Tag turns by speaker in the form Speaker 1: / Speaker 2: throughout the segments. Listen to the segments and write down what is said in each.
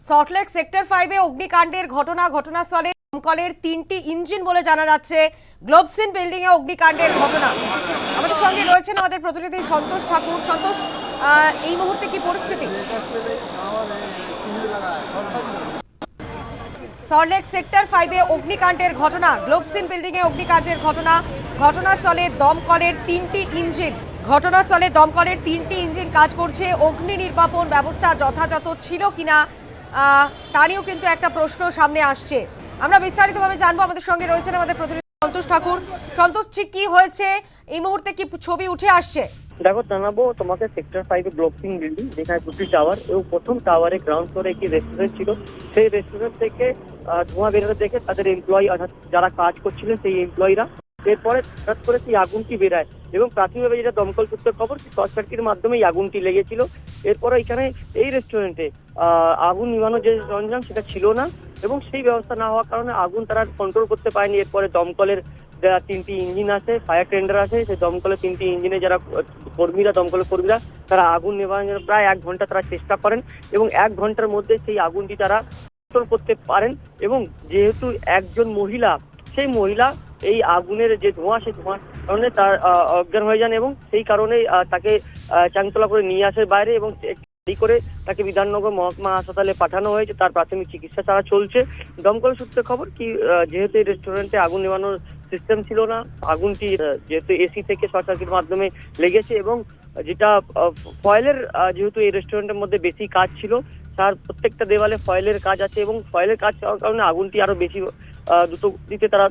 Speaker 1: Salt Lake sector 5-এ অগ্নিকাণ্ডের ঘটনাস্থলে দমকলের 3টি ইঞ্জিন বলে জানা যাচ্ছে। গ্লোবসিন বিল্ডিং এ অগ্নিকাণ্ডের ঘটনা। আমাদের সঙ্গে রয়েছেন আমাদের প্রতিনিধি সন্তোষ ঠাকুর। সন্তোষ, এই মুহূর্তে কি পরিস্থিতি? সল্টলেক সেক্টর 5-এ অগ্নিকাণ্ডের ঘটনা, গ্লোবসিন বিল্ডিং এ অগ্নিকাণ্ডের ঘটনা। ঘটনাস্থলে দমকলের 3টি ইঞ্জিন কাজ করছে। অগ্নি নির্বাপন ব্যবস্থা যথাযথ ছিল কিনা তা নিয়েও কিন্তু একটা প্রশ্ন সামনে আসছে। আমরা বিস্তারিতভাবে জানবো। আমাদের সঙ্গে রয়েছেন আমাদের প্রতিনিধি সন্তোষ ঠাকুর। সন্তোষ, ঠিক কি হয়েছে এই মুহূর্তে, কি ছবি উঠে আসছে?
Speaker 2: দেখো, জানাবো তোমাকে সেক্টর 5 গ্লোবসিন বিল্ডিং, যেখানে দুটি টাওয়ার এবং প্রথম টাওয়ারে গ্রাউন্ড ফ্লোরে একটি রেস্টুরেন্ট ছিল। সেই রেস্টুরেন্ট থেকে ধোঁয়া বেরোতে দেখে তাদের এমপ্লয়ি, অর্থাৎ যারা কাজ করছিলেন সেই এমপ্লয়িরা, এরপরে হঠাৎ করে সেই আগুনটি বেরায় এবং প্রাথমিকভাবে যেটা দমকল সূত্রে খবর, শর্ট সার্কিটের মাধ্যমে এই আগুনটি লেগেছিল। এরপরে এখানে এই রেস্টুরেন্টে আগুন নিভানোর যে সরঞ্জাম সেটা ছিল না এবং সেই ব্যবস্থা না হওয়ার কারণে আগুন তারা কন্ট্রোল করতে পারেনি। এরপরে দমকলের যারা 3টি ইঞ্জিন আছে, ফায়ার টেন্ডার আছে, সেই দমকলের 3টি ইঞ্জিনে যারা দমকলের কর্মীরা, তারা আগুন নেভানোর জন্য প্রায় 1 ঘন্টা তারা চেষ্টা করেন এবং 1 ঘন্টার মধ্যে সেই আগুনটি তারা কন্ট্রোল করতে পারেন। এবং যেহেতু একজন মহিলা, সেই মহিলা এই আগুনের যে ধোঁয়া, সেই ধোঁয়ার কারণে তার অজ্ঞান হয়ে যান এবং সেই কারণেই তাকে চাংতলা করে নিয়ে আসে বাইরে এবং করে তাকে বিধাননগর মহকুমা হাসপাতালে পাঠানো হয়েছে। তার প্রাথমিক চিকিৎসা তারা চলছে। দমকল সূত্রে খবর কি, যেহেতু এই রেস্টুরেন্টে আগুন নেভানোর সিস্টেম ছিল না, আগুনটি যেহেতু এসি থেকে শর্ট সার্কিটের মাধ্যমে লেগেছে এবং যেটা ফয়েলের, যেহেতু এই রেস্টুরেন্টের মধ্যে বেশি কাজ ছিল, তার প্রত্যেকটা দেওয়ালে ফয়েলের কাজ আছে এবং ফয়েলের কাজ হওয়ার কারণে আগুনটি আরো বেশি দ্রুত গতিতে তারা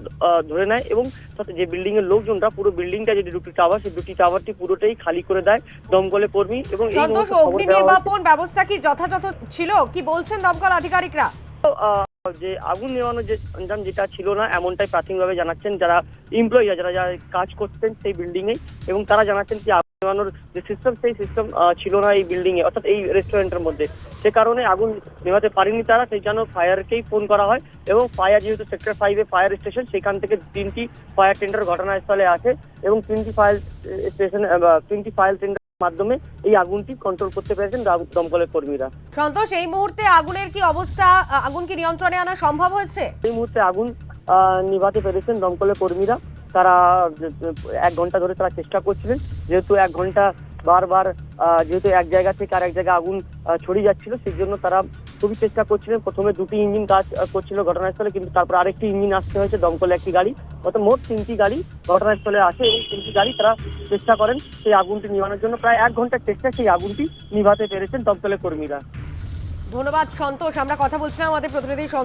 Speaker 2: ধরে নেয় এবং সাথে যে বিল্ডিং এর লোকজনরা, পুরো বিল্ডিংটা যে দুটি টাওয়ার, সেই দুটি টাওয়ারটি পুরোটাই খালি করে দেয় দমকলের কর্মী। এবং এই
Speaker 1: অগ্নি নির্বাপন ব্যবস্থা কি যথাযথ ছিল, কি বলছেন দমকল আধিকারিকরা?
Speaker 2: যে আগুন নেভানোর যে সরঞ্জাম যেটা ছিল না, এমনটাই প্রাথমিকভাবে জানাচ্ছেন যারা এমপ্লয়ি, যারা কাজ করছেন সেই বিল্ডিং এ, এবং তারা জানাচ্ছেন যে আগুন নেভানোর যে সিস্টেম, সেই সিস্টেম ছিল না এই বিল্ডিং এ, অর্থাৎ এই রেস্টুরেন্টের মধ্যে। সে কারণে আগুন নেভাতে পারেনি তারা। সেই জন্য ফায়ারকেই ফোন করা হয় এবং ফায়ার, যেহেতু সেক্টর 5-এ ফায়ার স্টেশন, সেখান থেকে 3টি ফায়ার টেন্ডার ঘটনাস্থলে আসে এবং 3টি ফায়ার টেন্ডার মাধ্যমে এই আগুনটি কন্ট্রোল করতে পেরেছেন দমকলের কর্মীরা।
Speaker 1: সন্তোষ, এই মুহূর্তে আগুনের কি অবস্থা? আগুন কি নিয়ন্ত্রণে আনা সম্ভব হয়েছে?
Speaker 2: এই মুহূর্তে আগুন নিভাতে পেরেছেন দমকলের কর্মীরা। তারা 1 ঘন্টা ধরে তারা চেষ্টা করছিলেন, যেহেতু 1 ঘন্টা বারবার যেহেতু এক জায়গা থেকে আরেক জায়গায় আগুন ছড়িয়ে যাচ্ছিল, সেই জন্য তারা খুবই চেষ্টা করছিলেন। প্রথমে 2টি ইঞ্জিন কাজ করছিল ঘটনাস্থলে, কিন্তু তারপর আরেকটি ইঞ্জিন আসতে হয়েছে, দমকলে 1টি গাড়ি, অর্থাৎ মোট 3টি গাড়ি ঘটনাস্থলে আসে এবং 3টি গাড়ি তারা চেষ্টা করেন সেই আগুনটি নিভানোর জন্য। প্রায় 1 ঘন্টার চেষ্টা সেই আগুনটি নিভাতে পেরেছেন দমকলের কর্মীরা।
Speaker 1: ধন্যবাদ সন্তোষ। আমরা কথা বলছিলাম আমাদের প্রতিনিধি সন্তোষ।